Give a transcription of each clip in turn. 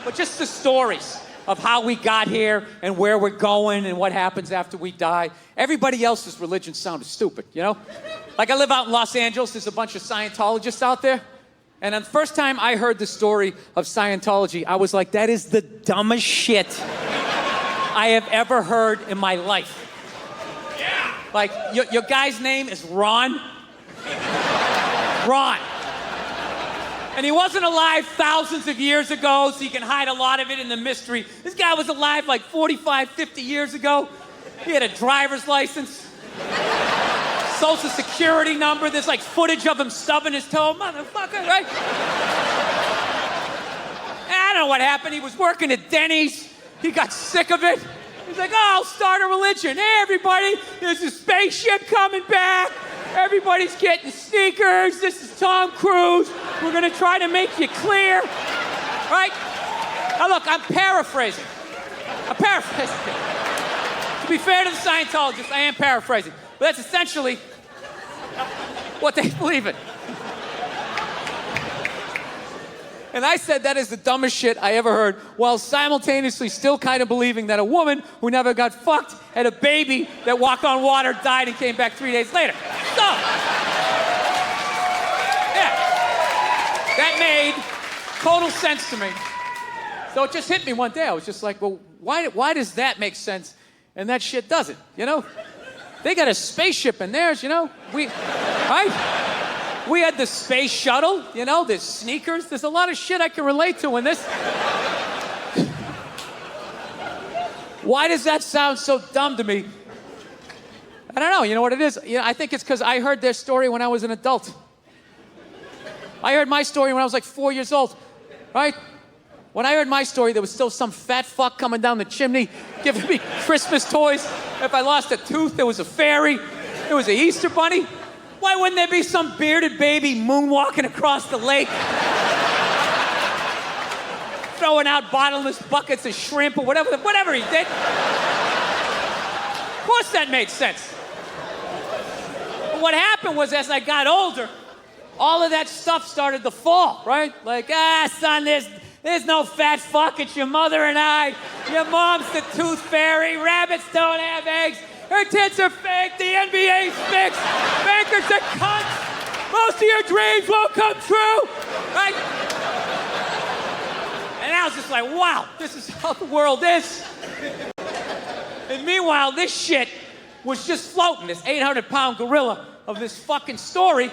but just the stories of how we got here and where we're going and what happens after we die. Everybody else's religion sounded stupid, you know? Like I live out in Los Angeles, there's a bunch of Scientologists out there. And the first time I heard the story of Scientology, I was like, that is the dumbest shit I have ever heard in my life. Yeah. Like, your guy's name is Ron. Ron. And he wasn't alive thousands of years ago, so you can hide a lot of it in the mystery. This guy was alive like 45, 50 years ago. He had a driver's license, social security number. There's like footage of him stubbing his toe. Motherfucker, right? And I don't know what happened. He was working at Denny's. He got sick of it. He's like, oh, I'll start a religion. Hey, everybody, there's a spaceship coming back. Everybody's getting sneakers. This is Tom Cruise. We're going to try to make you clear. Right? Now, look, I'm paraphrasing. To be fair to the Scientologists, I am paraphrasing. But that's essentially what they believe in. And I said that is the dumbest shit I ever heard, while simultaneously still kind of believing that a woman who never got fucked had a baby that walked on water, died, and came back 3 days later. So, yeah, that made total sense to me. So it just hit me one day. I was just like, well, why does that make sense and that shit doesn't, you know? They got a spaceship in theirs, you know? Right? We had the space shuttle, you know, there's sneakers. There's a lot of shit I can relate to in this. Why does that sound so dumb to me? I don't know, you know what it is? You know, I think it's because I heard their story when I was an adult. I heard my story when I was like 4 years old, right? When I heard my story, there was still some fat fuck coming down the chimney giving me Christmas toys. If I lost a tooth, there was a fairy. There was an Easter bunny. Why wouldn't there be some bearded baby moonwalking across the lake? Throwing out bottomless buckets of shrimp or whatever he did. Of course that made sense. But what happened was, as I got older, all of that stuff started to fall, right? Like, son, there's no fat fuck, it's your mother and I. Your mom's the tooth fairy, rabbits don't have eggs. Her tits are fake, the NBA's fixed, bankers are cunts, most of your dreams won't come true, right? And I was just like, wow, this is how the world is. And meanwhile, this shit was just floating, this 800-pound gorilla of this fucking story,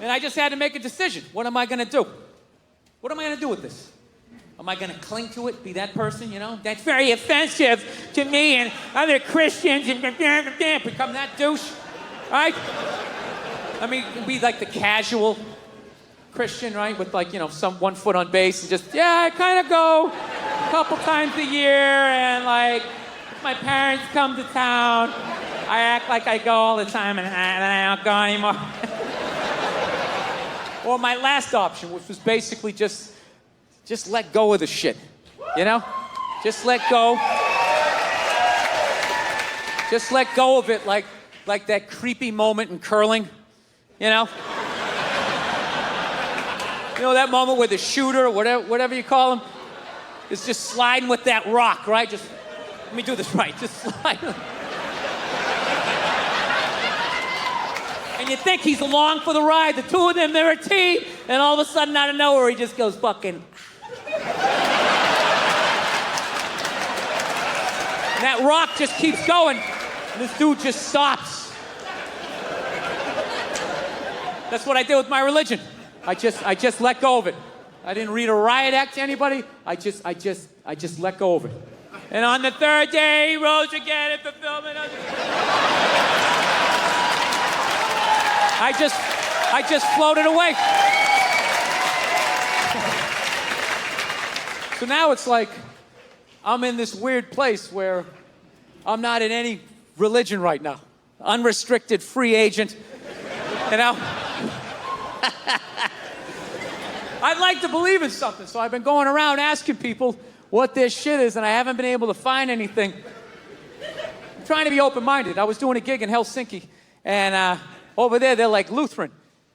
and I just had to make a decision. What am I gonna do? What am I gonna do with this? Am I going to cling to it, be that person, you know? That's very offensive to me and other Christians and become that douche, right? I mean, be like the casual Christian, right? With like, you know, some 1 foot on base and just, yeah, I kind of go a couple times a year and like, if my parents come to town, I act like I go all the time and I don't go anymore. Or my last option, which was basically just let go of the shit, you know? Just let go. Just let go of it like that creepy moment in curling, you know? You know that moment where the shooter, or whatever you call him, is just sliding with that rock, right? Just, let me do this right, just slide. And you think he's along for the ride, the two of them, they're a team, and all of a sudden out of nowhere he just goes fucking... And that rock just keeps going, and this dude just stops. That's what I did with my religion. I just let go of it. I didn't read a riot act to anybody. I just let go of it. And on the third day, he rose again in fulfillment of... I just floated away. So now it's like I'm in this weird place where I'm not in any religion right now. Unrestricted free agent, you know? I'd like to believe in something, so I've been going around asking people what their shit is, and I haven't been able to find anything. I'm trying to be open-minded. I was doing a gig in Helsinki, and over there, they're like Lutheran.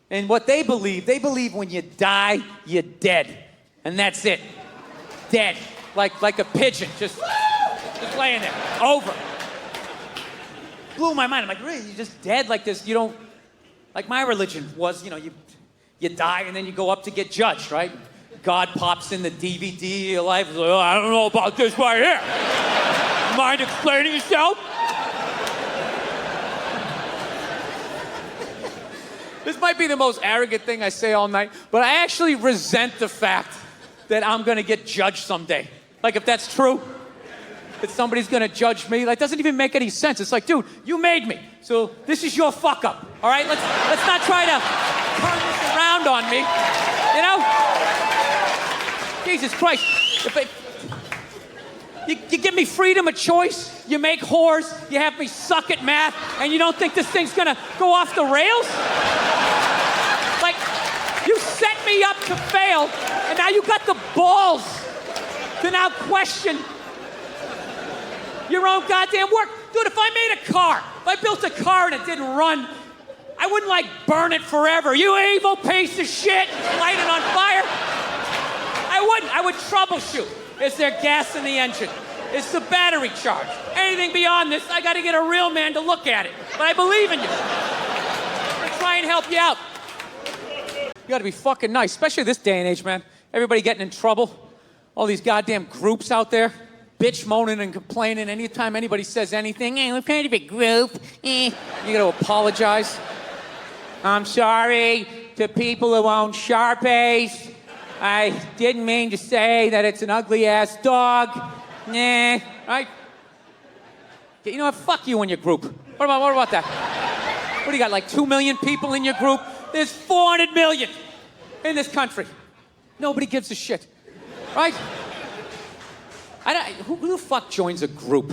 And what they believe when you die, you're dead. And that's it. dead, like a pigeon, just laying there, over. Blew my mind. I'm like, really? You're just dead like this? You don't, like my religion was, you die and then you go up to get judged, right? God pops in the DVD of your life. Like, oh, I don't know about this right here. Mind explaining yourself? This might be the most arrogant thing I say all night, but I actually resent the fact that I'm gonna get judged someday. Like, if that's true, that somebody's gonna judge me, like, doesn't even make any sense. It's like, dude, you made me, so this is your fuck up, all right? Let's not try to turn this around on me, you know? Jesus Christ. You give me freedom of choice, you make whores, you have me suck at math, and you don't think this thing's gonna go off the rails? Like, you set me up to fail, and now you got the balls to now question your own goddamn work. Dude, if I made a car, if I built a car and it didn't run, I wouldn't, like, burn it forever. You evil piece of shit, light it on fire. I wouldn't. I would troubleshoot. Is there gas in the engine? Is the battery charged? Anything beyond this, I gotta get a real man to look at it. But I believe in you. I'm gonna try and help you out. You gotta be fucking nice, especially this day and age, man. Everybody getting in trouble. All these goddamn groups out there, bitch moaning and complaining. Anytime anybody says anything, hey, we're part of a group. You gotta apologize. I'm sorry to people who own Sharpies. I didn't mean to say that it's an ugly-ass dog. Nah, right? You know what? Fuck you and your group. What about that? What do you got, like 2 million people in your group? There's 400 million in this country. Nobody gives a shit, right? Who the fuck joins a group?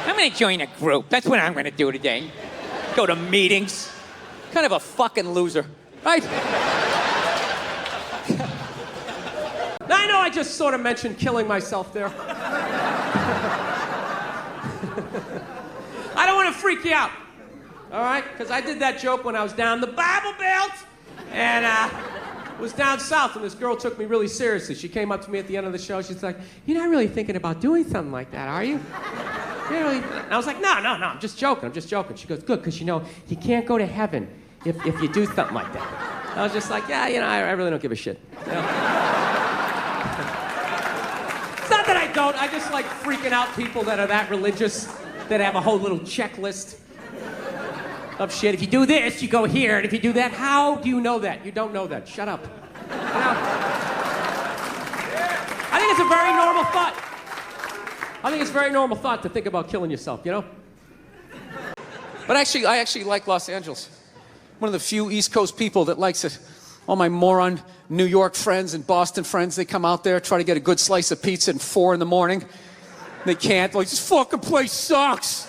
I'm gonna join a group. That's what I'm gonna do today. Go to meetings. Kind of a fucking loser, right? Now, I know I just sort of mentioned killing myself there. I don't want to freak you out, all right? Because I did that joke when I was down the Bible Belt and was down south, and this girl took me really seriously. She came up to me at the end of the show. She's like, "You're not really thinking about doing something like that, are you?" Really? And I was like, no, I'm just joking. She goes, good, because you can't go to heaven if you do something like that. I was just like, yeah, I really don't give a shit. You know? It's not that I don't. I just like freaking out people that are that religious, that have a whole little checklist of shit. If you do this, you go here, and if you do that, how do you know that? You don't know that. Shut up. You know? I think it's a very normal thought. I think it's a very normal thought to think about killing yourself, you know? But I actually like Los Angeles. One of the few East Coast people that likes it. All my moron New York friends and Boston friends, they come out there, try to get a good slice of pizza at 4 in the morning. They can't. Like, this fucking place sucks.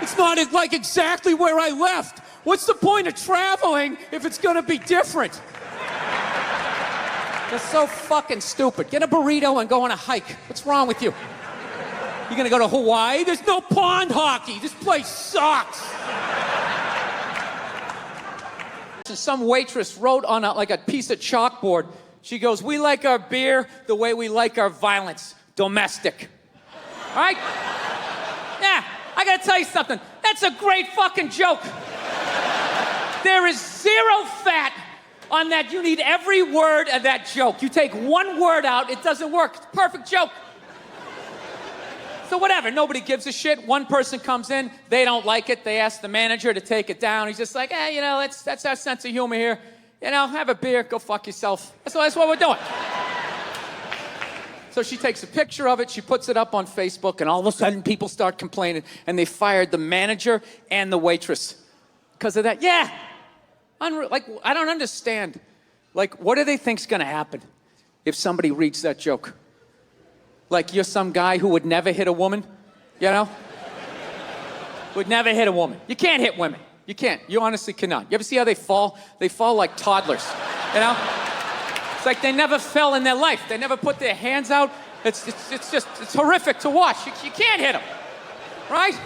It's not like exactly where I left. What's the point of traveling if it's gonna be different? They're so fucking stupid. Get a burrito and go on a hike. What's wrong with you? You gonna go to Hawaii? There's no pond hockey. This place sucks. Some waitress wrote on a piece of chalkboard. She goes, "We like our beer the way we like our violence. Domestic." All right? Yeah, I gotta tell you something. That's a great fucking joke. There is zero fat on that. You need every word of that joke. You take one word out, it doesn't work. It's a perfect joke. So whatever, nobody gives a shit. One person comes in, they don't like it. They ask the manager to take it down. He's just like, hey, that's our sense of humor here. Have a beer, go fuck yourself. That's what we're doing. So she takes a picture of it, she puts it up on Facebook, and all of a sudden people start complaining, and they fired the manager and the waitress because of that. Yeah. Like, I don't understand. Like, what do they think's gonna happen if somebody reads that joke? Like, you're some guy who would never hit a woman, Would never hit a woman. You can't hit women. You can't. You honestly cannot. You ever see how they fall? They fall like toddlers, It's like they never fell in their life. They never put their hands out. It's horrific to watch. You can't hit them, right?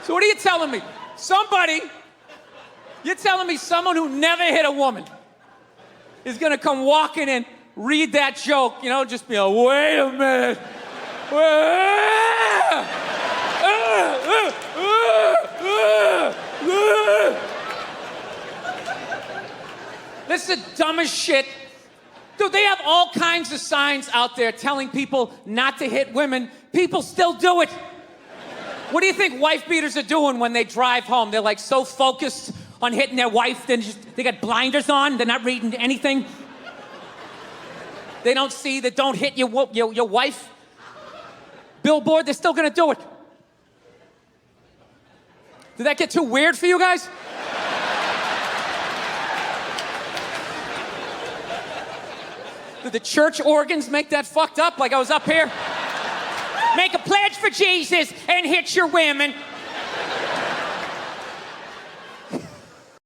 So what are you telling me? You're telling me someone who never hit a woman is gonna come walking in, read that joke, you know, just be like, wait a minute. This is the dumbest shit. Dude, they have all kinds of signs out there telling people not to hit women. People still do it. What do you think wife beaters are doing when they drive home? They're like so focused on hitting their wife, they got blinders on, they're not reading anything. They don't see that don't hit your wife. Billboard, they're still gonna do it. Did that get too weird for you guys? Did the church organs make that fucked up? Like I was up here? Make a pledge for Jesus and hit your women.